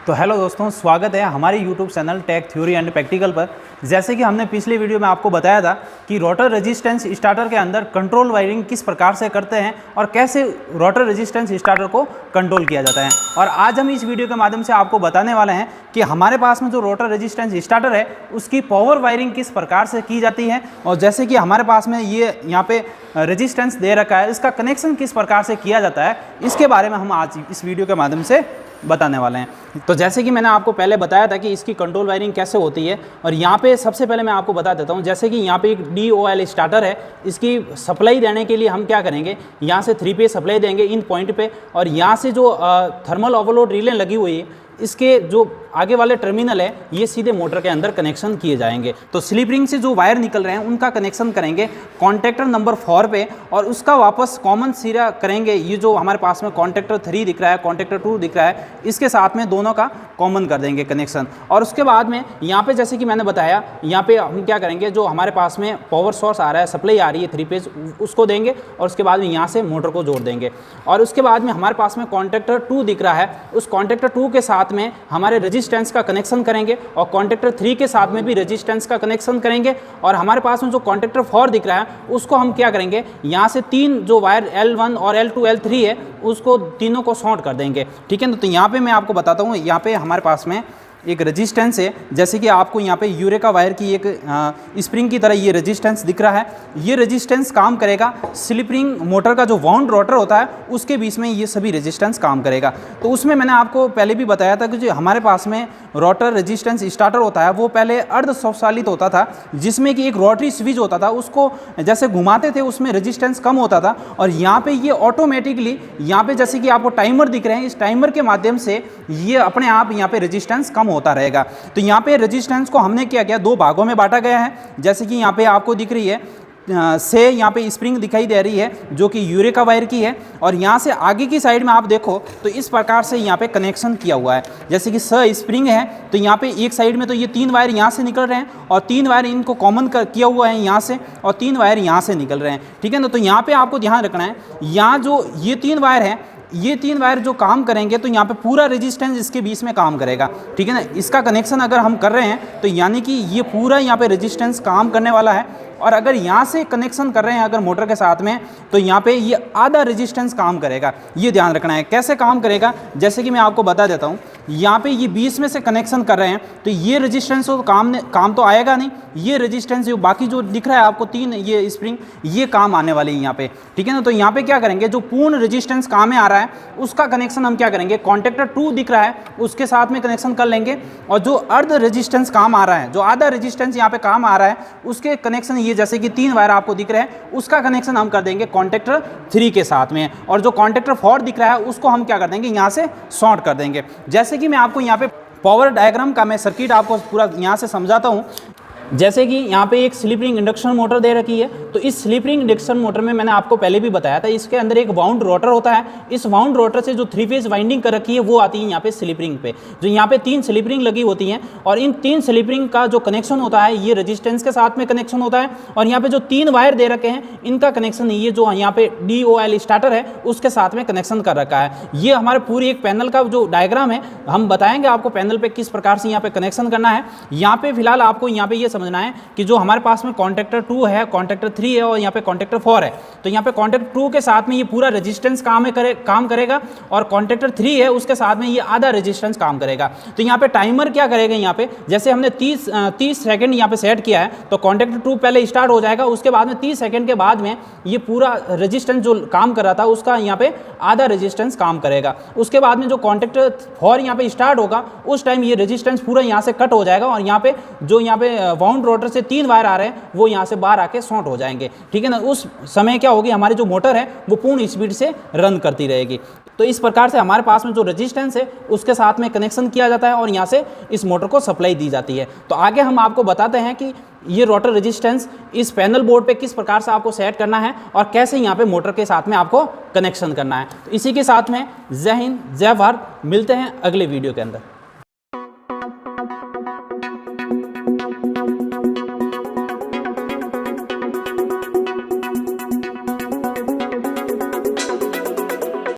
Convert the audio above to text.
तो हेलो दोस्तों, स्वागत है हमारे YouTube channel tech theory and practical पर। जैसे कि हमने पिछले वीडियो में आपको बताया था कि रोटर रेजिस्टेंस स्टार्टर के अंदर कंट्रोल वायरिंग किस प्रकार से करते हैं और कैसे रोटर रेजिस्टेंस स्टार्टर को कंट्रोल किया जाता है। और आज हम इस वीडियो के माध्यम से आपको बताने वाले हैं कि हमारे पास में जो रोटर रेजिस्टेंस स्टार्टर है उसकी पावर वायरिंग किस प्रकार से की जाती है, और जैसे कि हमारे पास में ये यहाँ पे रेजिस्टेंस दे रखा है, इसका कनेक्शन किस प्रकार से किया जाता है, इसके बारे में हम आज इस वीडियो के माध्यम से बताने वाले हैं। तो जैसे कि मैंने आपको पहले बताया था कि इसकी कंट्रोल वायरिंग कैसे होती है, और यहाँ पे सबसे पहले मैं आपको बता देता हूँ। जैसे कि यहाँ पे एक DOL स्टार्टर है, इसकी सप्लाई देने के लिए हम क्या करेंगे, यहाँ से 3 फेज सप्लाई देंगे इन पॉइंट पे, और यहाँ से जो थर्मल ओवरलोड रिले लगी हुई है इसके जो आगे वाले टर्मिनल है ये सीधे मोटर के अंदर कनेक्शन किए जाएंगे। तो स्लिप रिंग से जो वायर निकल रहे हैं उनका कनेक्शन करेंगे कॉन्टैक्टर नंबर 4 पे, और उसका वापस कॉमन सिरा करेंगे। ये जो हमारे पास में कॉन्टैक्टर 3 दिख रहा है, कॉन्टैक्टर 2 दिख रहा है, इसके साथ में दोनों का कॉमन कर देंगे कनेक्शन। और उसके बाद में यहाँ पे जैसे कि मैंने बताया, यहाँ पे हम क्या करेंगे, जो हमारे पास में पावर सोर्स आ रहा है, सप्लाई आ रही है 3 फेज, उसको देंगे, और उसके बाद में यहाँ से मोटर को जोड़ देंगे। और उसके बाद में हमारे पास में कॉन्टैक्टर 2 दिख रहा है, उस कॉन्टैक्टर 2 के साथ में हमारे रेजिस्टेंस का कनेक्शन करेंगे, और कॉन्टैक्टर 3 के साथ में भी रेजिस्टेंस का कनेक्शन करेंगे। और हमारे पास में जो कॉन्टैक्टर 4 दिख रहा है उसको हम क्या करेंगे, यहाँ से 3 जो वायर L1 और L2 L3 है उसको तीनों को शॉर्ट कर देंगे। ठीक है, तो यहाँ पे मैं आपको बताता हूँ, यहाँ पे हमारे पास में एक रेजिस्टेंस है। जैसे कि आपको यहाँ पे यूरेका वायर की एक स्प्रिंग की तरह ये रेजिस्टेंस दिख रहा है। ये रेजिस्टेंस काम करेगा स्लिप रिंग मोटर का जो वाउंड रोटर होता है उसके बीच में ये सभी रेजिस्टेंस काम करेगा। तो उसमें मैंने आपको पहले भी बताया था कि जो हमारे पास में रोटर रेजिस्टेंस स्टार्टर होता है वो पहले अर्ध स्वचालित होता था, जिसमें कि एक रोटरी स्विच होता था, उसको जैसे घुमाते थे उसमें रेजिस्टेंस कम होता था। और यहाँ पे ये ऑटोमेटिकली यहाँ पे जैसे कि आपको टाइमर दिख रहे हैं, इस टाइमर के माध्यम से ये अपने आप यहाँ पे रेजिस्टेंस कम होता रहेगा। तो यहाँ पे रेजिस्टेंस को हमने क्या किया, 2 भागों में बांटा गया है। जैसे कि यहाँ पे आपको दिख रही है से यहाँ पे स्प्रिंग दिखाई दे रही है जो कि यूरेका वायर की है, और यहाँ से आगे की साइड में आप देखो तो इस प्रकार से यहाँ पे कनेक्शन किया हुआ है। जैसे कि स्प्रिंग है, तो यहाँ पे एक साइड में तो ये 3 वायर यहाँ से निकल रहे हैं, और 3 वायर इनको कॉमन किया हुआ है यहाँ से, और 3 वायर यहाँ से निकल रहे हैं। ठीक है ना, तो यहाँ पे आपको ध्यान रखना है, यहाँ जो ये 3 वायर हैं, ये 3 वायर जो काम करेंगे तो यहाँ पे पूरा रेजिस्टेंस इसके बीच में काम करेगा। ठीक है ना, इसका कनेक्शन अगर हम कर रहे हैं तो यानी कि ये पूरा यहाँ पे रेजिस्टेंस काम करने वाला है। और अगर यहाँ से कनेक्शन कर रहे हैं अगर मोटर के साथ में, तो यहाँ पे ये आधा रेजिस्टेंस काम करेगा। ये ध्यान रखना है कैसे काम करेगा। जैसे कि मैं आपको बता देता हूँ, यहाँ पे ये 20 में से कनेक्शन कर रहे हैं तो ये रेजिस्टेंस तो काम तो आएगा नहीं, ये रेजिस्टेंस जो बाकी जो दिख रहा है आपको 3 ये स्प्रिंग, ये काम आने वाली है यहाँ पे। ठीक है ना, तो यहाँ पे क्या करेंगे, जो पूर्ण रेजिस्टेंस काम में आ रहा है उसका कनेक्शन हम क्या करेंगे, कॉन्टैक्टर 2 दिख रहा है उसके साथ में कनेक्शन कर लेंगे। और जो अर्ध रेजिस्टेंस काम आ रहा है, जो आधा रेजिस्टेंस यहाँ पे काम आ रहा है, उसके कनेक्शन ये जैसे कि 3 वायर आपको दिख रहे हैं, उसका कनेक्शन हम कर देंगे कॉन्टैक्टर 3 के साथ में। और जो कॉन्टैक्टर 4 दिख रहा है उसको हम क्या कर देंगे, यहाँ से शॉर्ट कर देंगे। जैसे कि मैं आपको यहाँ पे पावर डायग्राम का मैं सर्किट आपको पूरा यहाँ से समझाता हूँ। जैसे कि यहाँ पे एक स्लिप रिंग इंडक्शन मोटर दे रखी है, तो इस स्लिप रिंग इंडक्शन मोटर में मैंने आपको पहले भी बताया था, इसके अंदर एक वाउंड रोटर होता है। इस वाउंड रोटर से जो 3 फेज वाइंडिंग कर रखी है वो आती है यहाँ पे स्लिप रिंग पे। जो यहाँ पे 3 स्लिप रिंग लगी होती हैं, और इन 3 स्लिप रिंग का जो कनेक्शन होता है ये रेजिस्टेंस के साथ में कनेक्शन होता है। और यहाँ पे जो 3 वायर दे रखे हैं इनका कनेक्शन ये जो यहाँ पे DOL स्टार्टर है उसके साथ में कनेक्शन कर रखा है। ये हमारे पूरी एक पैनल का जो डायग्राम है, हम बताएंगे आपको पैनल पे किस प्रकार से यहाँ पे कनेक्शन करना है। यहाँ पे फिलहाल आपको यहाँ पे ये समझना है कि जो हमारे पास में कॉन्टैक्टर 2 है, कॉन्टैक्टर 3 है, और यहाँ पे कॉन्टैक्टर 4 है। तो यहाँ पे कॉन्टैक्टर 2 के साथ में ये पूरा रेजिस्टेंस काम करेगा, और कॉन्टैक्टर 3 है उसके साथ में ये आधा रेजिस्टेंस काम करेगा। तो यहाँ पे टाइमर क्या करेगा, यहाँ पे जैसे हमने 30 सेकंड यहाँ पे सेट किया है, तो कॉन्टैक्टर 2 पहले स्टार्ट हो जाएगा, उसके बाद में 30 सेकंड के बाद में ये पूरा रेजिस्टेंस जो काम कर रहा था उसका यहाँ पे आधा रेजिस्टेंस काम करेगा। उसके बाद में जो कॉन्टैक्टर 4 यहाँ पे स्टार्ट होगा उस टाइम ये रेजिस्टेंस पूरा यहाँ से कट हो जाएगा, और यहाँ पे जो यहाँ पे वाउंड रोटर से 3 वायर आ रहे हैं वो यहाँ से बाहर आके शॉर्ट हो जाएंगे। ठीक है ना, उस समय क्या होगी, हमारी जो मोटर है वो पूर्ण स्पीड से रन करती रहेगी। तो इस प्रकार से हमारे पास में जो रेजिस्टेंस है उसके साथ में कनेक्शन किया जाता है, और यहाँ से इस मोटर को सप्लाई दी जाती है। तो आगे हम आपको बताते हैं कि ये रोटर रेजिस्टेंस इस पैनल बोर्ड पे किस प्रकार से आपको सेट करना है, और कैसे यहाँ पे मोटर के साथ में आपको कनेक्शन करना है। तो इसी के साथ में जय हिंद, जय भारत, मिलते हैं अगले वीडियो के अंदर।